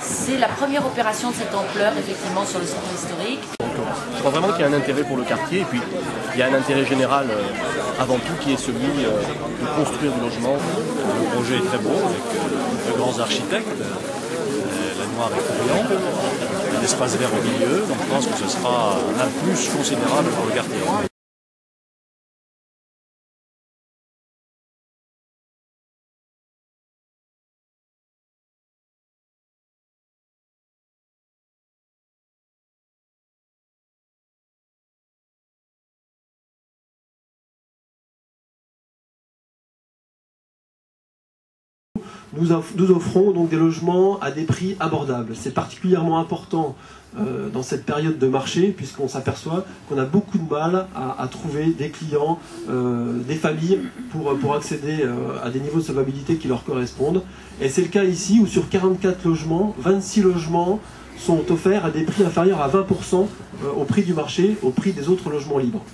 C'est la première opération de cette ampleur, effectivement, sur le centre historique. Je crois vraiment qu'il y a un intérêt pour le quartier, et puis il y a un intérêt général avant tout qui est celui de construire du logement. Le projet est très beau, avec de grands architectes, la noire est brillante, l'espace vert au milieu, donc je pense que ce sera un plus considérable pour le quartier. Nous offrons donc des logements à des prix abordables. C'est particulièrement important dans cette période de marché, puisqu'on s'aperçoit qu'on a beaucoup de mal à trouver des clients, des familles pour accéder à des niveaux de solvabilité qui leur correspondent. Et c'est le cas ici où sur 44 logements, 26 logements sont offerts à des prix inférieurs à 20% au prix du marché, au prix des autres logements libres.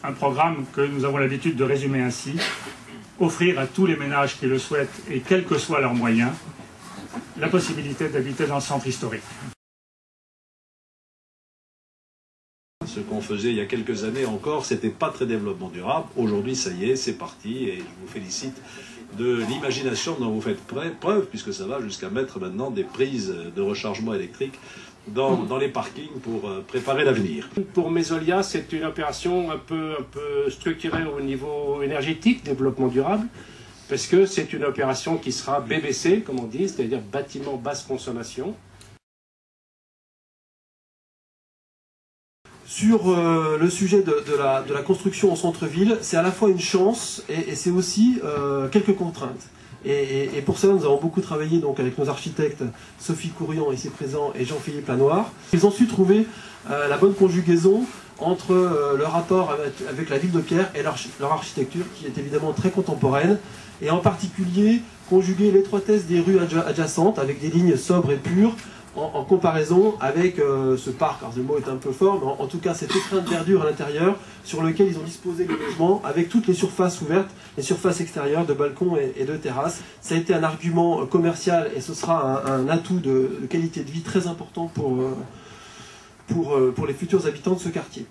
Un programme que nous avons l'habitude de résumer ainsi: offrir à tous les ménages qui le souhaitent, et quels que soient leurs moyens, la possibilité d'habiter dans le centre historique. Ce qu'on faisait il y a quelques années encore, c'était pas très développement durable. Aujourd'hui, ça y est, c'est parti, et je vous félicite de l'imagination dont vous faites preuve, puisque ça va jusqu'à mettre maintenant des prises de rechargement électrique dans les parkings pour préparer l'avenir. Pour Mesolia, c'est une opération un peu structurée au niveau énergétique, développement durable, parce que c'est une opération qui sera BBC, comme on dit, c'est-à-dire bâtiment basse consommation. Sur le sujet de la construction en centre-ville, c'est à la fois une chance et c'est aussi quelques contraintes. Et pour cela, nous avons beaucoup travaillé donc, avec nos architectes, Sophie Courian, ici présent, et Jean-Philippe Lanoir. Ils ont su trouver la bonne conjugaison entre le rapport avec la ville de Pierre et leur architecture, qui est évidemment très contemporaine, et en particulier conjuguer l'étroitesse des rues adjacentes avec des lignes sobres et pures, en comparaison avec ce parc, alors le mot est un peu fort, mais en tout cas cet écrin de verdure à l'intérieur sur lequel ils ont disposé le logement avec toutes les surfaces ouvertes, les surfaces extérieures de balcons et de terrasses. Ça a été un argument commercial et ce sera un atout de qualité de vie très important pour les futurs habitants de ce quartier.